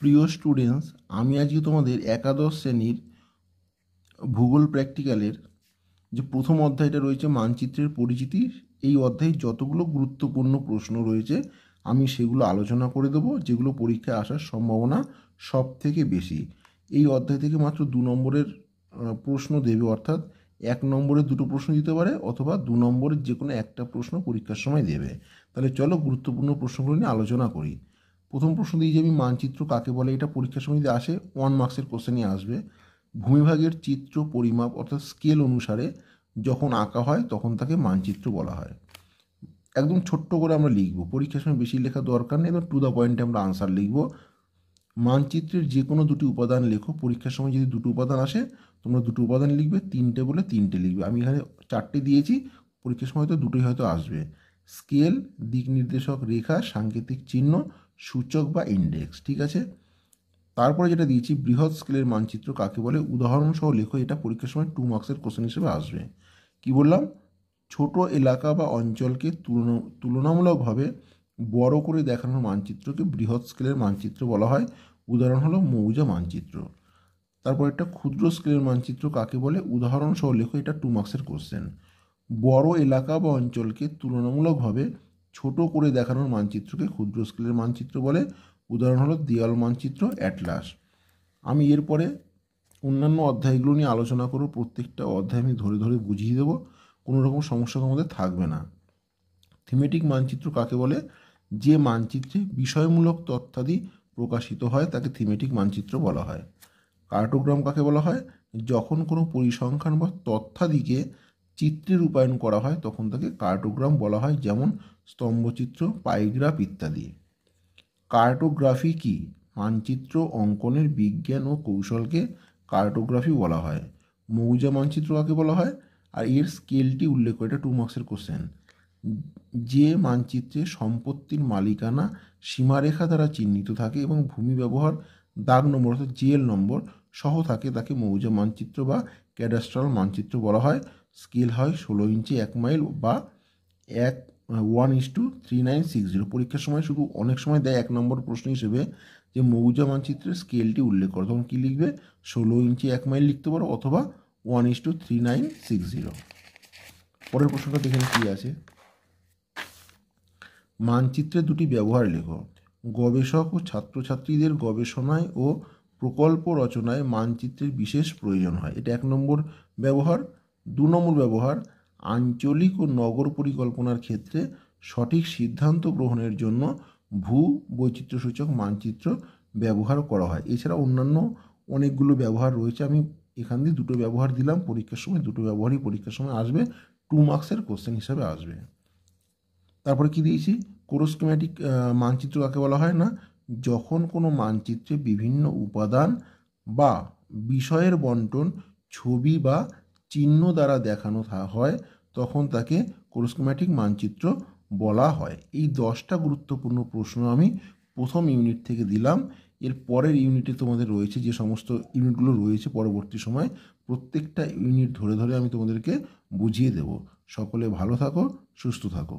প্রিয় স্টুডেন্টস, আমি আজকে তোমাদের একাদশ শ্রেণীর ভূগোল প্র্যাকটিক্যালের যে প্রথম অধ্যায়টা রয়েছে মানচিত্রের পরিচিতি, এই অধ্যায়ে যতগুলো গুরুত্বপূর্ণ প্রশ্ন রয়েছে আমি সেগুলো আলোচনা করে দেবো, যেগুলো পরীক্ষায় আসার সম্ভাবনা সব থেকে বেশি। এই অধ্যায় থেকে মাত্র 2 নম্বরের প্রশ্ন দেবে, অর্থাৎ 1 নম্বরের 2টো প্রশ্ন দিতে পারে অথবা 2 নম্বরের যে কোনো একটা প্রশ্ন পরীক্ষার সময় দেবে। তাহলে চলো গুরুত্বপূর্ণ প্রশ্নগুলো নিয়ে আলোচনা করি। প্রথম প্রশ্ন দিয়ে যে আমি মানচিত্র কাকে বলে, এটা পরীক্ষার সময় যদি আসে 1 মার্কসের কোশ্চেনই আসবে। ভূমিভাগের চিত্র পরিমাপ অর্থাৎ স্কেল অনুসারে যখন আঁকা হয় তখন তাকে মানচিত্র বলা হয়। একদম ছোট্ট করে আমরা লিখব, পরীক্ষার সময় বেশি লেখা দরকার নেই, একদম টু দ্য পয়েন্টে আমরা আনসার লিখব। মানচিত্রের যে কোনো 2টি উপাদান লেখো। পরীক্ষার সময় যদি 2টো উপাদান আসে তোমরা 2টো উপাদান লিখবে, 3টে বলে 3টে লিখবে। আমি এখানে 4টে দিয়েছি, পরীক্ষার সময় তো 2টোই হয়তো আসবে। স্কেল, দিক নির্দেশক রেখা, সাংকেতিক চিহ্ন, সূচক বা ইন্ডেক্স, ঠিক আছে। তারপরে যেটা দিয়েছি বৃহৎ স্কেলের মানচিত্র কাকে বলে, উদাহরণ সহ লেখো। এটা পরীক্ষার সময় 2 মার্কসের কোশ্চেন হিসেবে আসবে। কি বললাম, ছোট এলাকা বা অঞ্চলকে তুলনামূলকভাবে বড় করে দেখানোর মানচিত্রকে বৃহৎ স্কেলের মানচিত্র বলা হয়। উদাহরণ হলো মৌজা মানচিত্র। তারপর একটা ক্ষুদ্র স্কেলের মানচিত্র কাকে বলে, উদাহরণ সহ লেখো। এটা 2 মার্কসের কোশ্চেন। বড় এলাকা বা অঞ্চলকে তুলনামূলকভাবে ছোট করে দেখানোর মানচিত্রকে ক্ষুদ্র স্কেলের মানচিত্র বলে। উদাহরণ হলো দেওয়াল মানচিত্র, অ্যাটলাস। আমি এরপরে অন্যান্য অধ্যায়গুলো নিয়ে আলোচনা করব। প্রত্যেকটা অধ্যায় আমি ধরে ধরে বুঝিয়ে দেবো, কোনো রকম সমস্যা আমাদের থাকবে না। থিমেটিক মানচিত্র কাকে বলে, যে মানচিত্রে বিষয়মূলক তথ্যাদি প্রকাশিত হয় তাকে থিমেটিক মানচিত্র বলা হয়। কার্টোগ্রাম কাকে বলা হয়, যখন কোনো পরিসংখ্যান বা তথ্যাদিকে চিত্রে রূপায়ণ করা হয় তখন তাকে কার্টোগ্রাম বলা হয়, যেমন স্তম্ভচিত্র, পাইগ্রাফ ইত্যাদি। কার্টোগ্রাফি কি, মানচিত্র অঙ্কনের বিজ্ঞান ও কৌশলকে কার্টোগ্রাফি বলা হয়। মৌজা মানচিত্র কাকে বলা হয়, আর এর স্কেলটি উল্লেখ করে, এটা 2 মার্কসের কোশ্চেন। যে মানচিত্রে সম্পত্তির মালিকানা সীমারেখা দ্বারা চিহ্নিত থাকে এবং ভূমি ব্যবহার দাগ নম্বর অর্থাৎ জিএল নম্বর সহ থাকে তাকে মৌজা মানচিত্র বা ক্যাডাস্ট্রাল মানচিত্র বলা হয়। স্কেল হয় 16 ইঞ্চি 1 মাইল বা 1:3960। পরীক্ষার সময় শুধু অনেক সময় দেয় 1 নম্বর প্রশ্ন হিসেবে যে মৌজা মানচিত্রের স্কেলটি উল্লেখ করো, তখন কী লিখবে, 16 ইঞ্চি 1 মাইল লিখতে পারো অথবা 1:3960। পরের প্রশ্নটা দেখেন কী আছে। মানচিত্রের 2টি ব্যবহার লেখো। গবেষক ও ছাত্রছাত্রীদের গবেষণায় ও প্রকল্প রচনায় মানচিত্রের বিশেষ প্রয়োজন হয়। এটা 1 নম্বর ব্যবহার। 2 নম্বর ব্যবহার, আঞ্চলিক ও নগর পরিকল্পনার ক্ষেত্রে সঠিক সিদ্ধান্ত গ্রহণের জন্য ভূ বৈচিত্র্যসূচক মানচিত্র ব্যবহার করা হয়। এছাড়া অন্যান্য অনেকগুলো ব্যবহার রয়েছে, আমি এখান দিয়ে 2টো ব্যবহার দিলাম। পরীক্ষার সময় 2টো ব্যবহারই পরীক্ষার সময় আসবে, 2 মার্কসের কোশ্চেন হিসাবে আসবে। তারপরে কি দিয়েছি, কোরোস্কিম্যাটিক মানচিত্র কাকে বলা হয়, না যখন কোনো মানচিত্রে বিভিন্ন উপাদান বা বিষয়ের বন্টন ছবি বা চিহ্ন দ্বারা দেখানো হয় তখন তাকে কোরোস্কিম্যাটিক মানচিত্র বলা হয়। এই 10টা গুরুত্বপূর্ণ প্রশ্ন আমি প্রথম ইউনিট থেকে দিলাম। এর পরের ইউনিটে তোমাদের রয়েছে যে সমস্ত ইউনিটগুলো রয়েছে পরবর্তী সময়, প্রত্যেকটা ইউনিট ধরে ধরে আমি তোমাদেরকে বুঝিয়ে দেব। সকলে ভালো থাকো, সুস্থ থাকো।